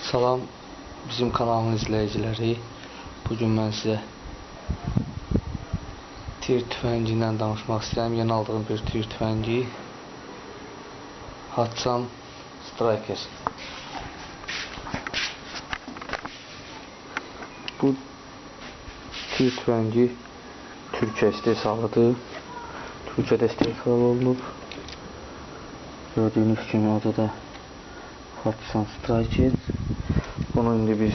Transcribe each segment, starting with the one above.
Salam bizim kanalın izləyiciləri. Bugün mən sizə tir tüfəngindən danışmaq istəyirəm. Yeni aldığım bir tir tüfəngi Hatsan Striker. Bu tir tüfəngi Türkiyə istehsalıdır. Türkiyədə istehsal olunub. Gördüyünüz kimi adı da Hatsan Striker. Bunu indi biz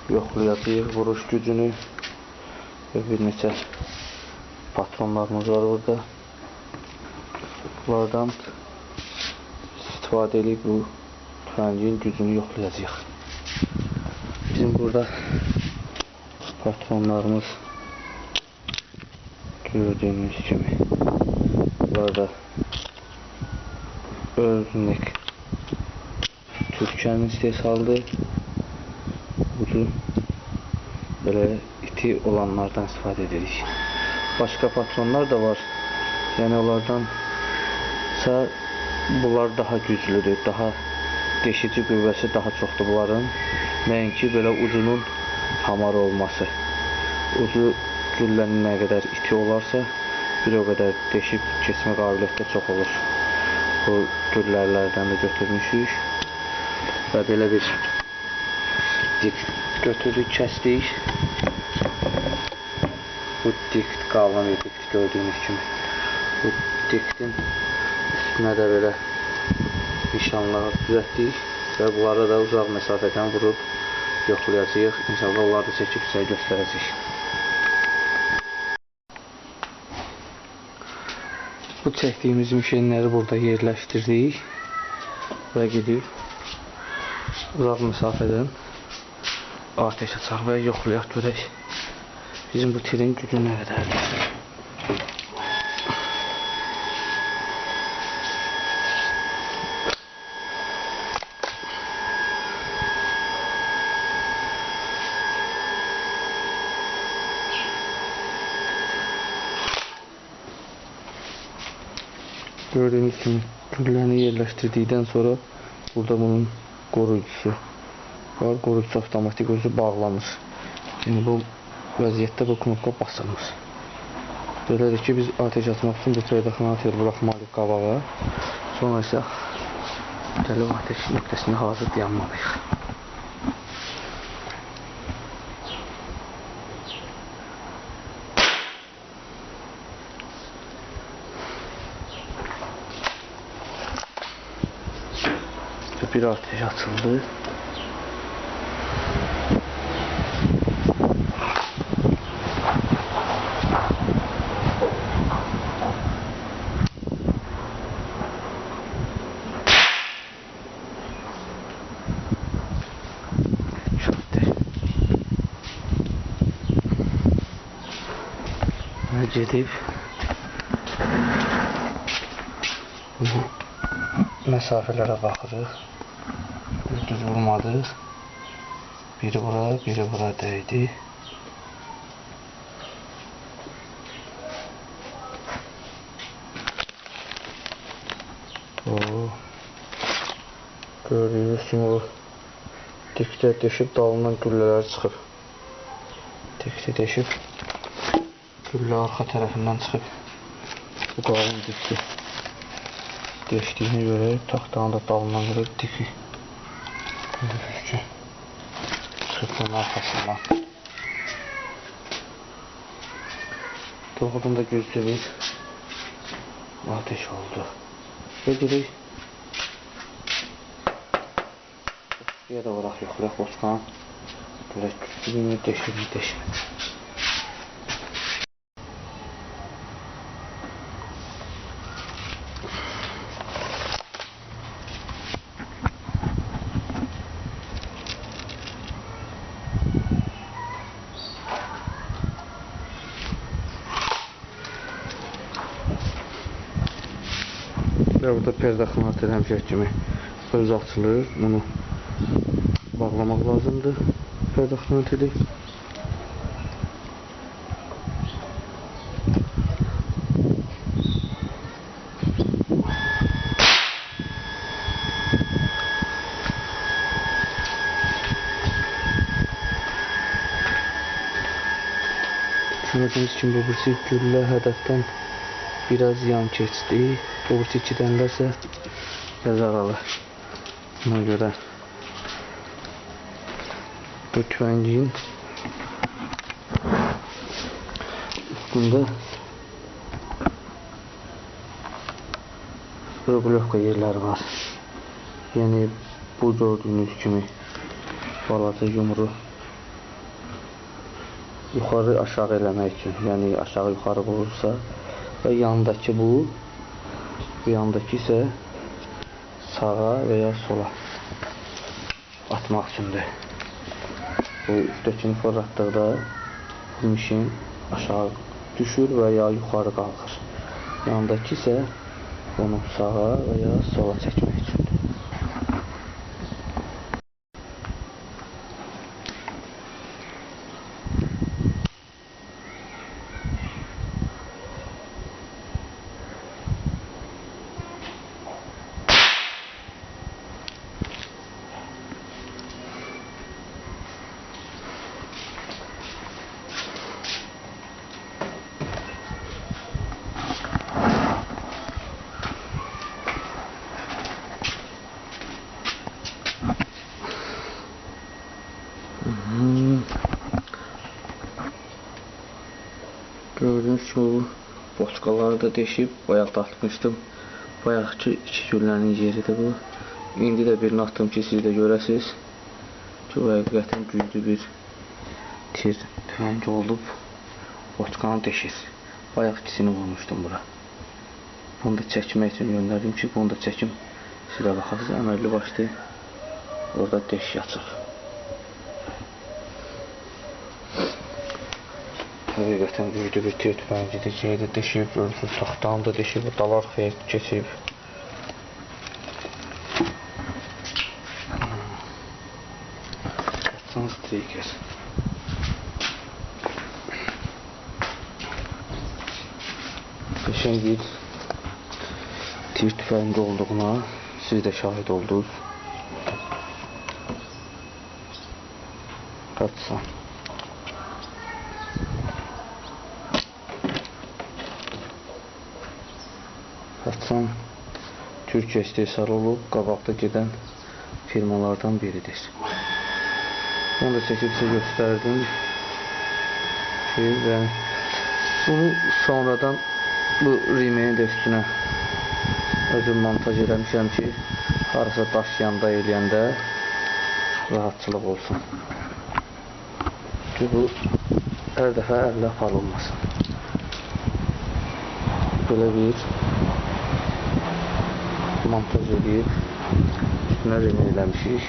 yoxlayacağıq vuruş gücünü və bir neçə patronlarımız var orada. Bunlardan istifadə edib bu tüfəngin gücünü yoxlayacağıq. Bizim burada patronlarımız gördüyünüz kimi burada Öznek Türkiyənin istehsalıdır. Ucu böyle iti olanlardan istifadə edirik. Başka patronlar da var. Yəni onlardansa bunlar daha güclüdür, daha deşici qüvvəsi daha çoxdur bunların. Nəinki belə ucunun hamar olması. Ucu güllənin nə qədər iti olarsa, bir o qədər deşib keçmə qabiliyyəti çox olur. Bu güllərlərdən də götürmüşük və belə bir dik götürdük, kəsdik. Bu dik qalın dik gördüyünüz kimi. Bu diktin üstünə də belə nişanlar düzəltdik və bunları da uzaq məsafədən vurub yoxlayacağıq. İnşallah onları da çəkib sizə göstərəcəyik. Bu çəkdiyimiz mişenləri burada yerləşdirdik və gedib uzaq məsafədən ateş açaq və yoxlayaq görək bizim bu tirin gücü nə qədərdir. Gördüğünüz kimi güllərini yerləştirdikdən sonra burada bunun qoruyucusu var. Qoruyucusu avtomatik özü bağlanır. Yəni bu vəziyyətdə bu knopka basılmır. Belədir ki biz ateş açmaq üçün bu predexanator buraxmalıyıq qabağa. Sonra isə gəlib ateş nöqtəsini hazır dayanmalıyıq. Bir ateş açıldı. Gedib məsafələrə baxırıq. Düz vurmadıq. Biri bura dəydi. Gördüyünüz kimi o dikdə deşib dalından güllələr çıxıb. Dikdə deşib güllə arxa tərəfindən çıxıb. Bu qalın dikdə deşdiyini görək. Taxtanı da dalından görək diki. Çıxıbın arxasından. Doğrudan da güclü bir ateş oldu. Və gedək. Boçkaya da varaq yoxlayaq boçkanı. Görək güclü bir deşir. Və burada predexanator həmişə kimi öz açılır. Bunu bağlamaq lazımdır. Predexanatoru. Gördüğünüz kimi bu birisi güllə hədəfdən biraz yan keçdi. Bu birisi 2-dən də isə yazaralı. Buna görə bu tüfəngin üstündə regulovka yerləri var. Yəni bu gördüyünüz kimi balaca yumru yuxarı aşağı eləmək üçün, yəni aşağı yuxarı vurursa və yanındakı bu yandakı isə sağa və ya sola atmaq üçündür. Bu üstdəkini fırlatdıqda bu mişin aşağı düşür və ya yuxarı qalxır. Yanındakı isə onu sağa və ya sola çəkmək üçündür. Gördüğünüz gibi boçkaları da deşip bayaq da atmışdım. Bayaqki 2 güllənin yeridir bu. İndi də birini attım ki siz də görəsiniz. Ki o həqiqətən güclü bir tir tüfəng olub boçkanı deşir. Bayaq ikisini vurmuşdum bura. Bunu da çəkmək üçün göndərdim ki bunu da çəkim. Siz də baxarsınız əməlli başlı orada deş açıq. Həqiqətən güclü bir tir tüfəngidir. Şeyi də deşib, görürsünüz, taxtanı da deşib, dalar xeyir keçib. Qaçsan striker. Qəşəng bir tir tüfəngi olduğuna siz də şahid oldunuz. Qaçsan. Qaçsan Türkiyə istehsal olub, qabaqda gedən firmalardan biridir. Bunu da çəkib sizə göstərdim ki, bunu sonradan bu rimeni də üstünə özüm montaj eləmişəm ki, harasa daşıyanda, eləyəndə rahatçılıq olsun. Ki, bu hər dəfə əllə aparılmasın. Belə bir montaj edib üstünə remin eləmişik.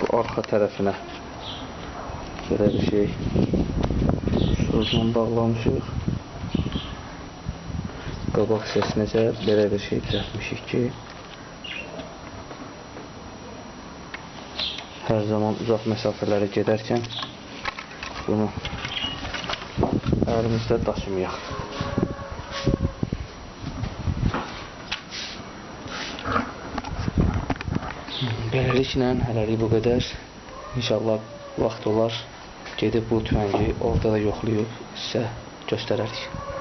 Bu arxa tərəfinə belə bir şey şuradan bağlamışıq. Qabaq hissəsinə isə belə bir şey düzəltmişik ki hər zaman uzaq məsafələrə gedərkən bunu əlimizdə daşımayaq. Beləliklə, hələlik bu qədər. İnşallah vaxt olar, gedib bu tüfəngi orada da yoxlayıb sizə göstərərik.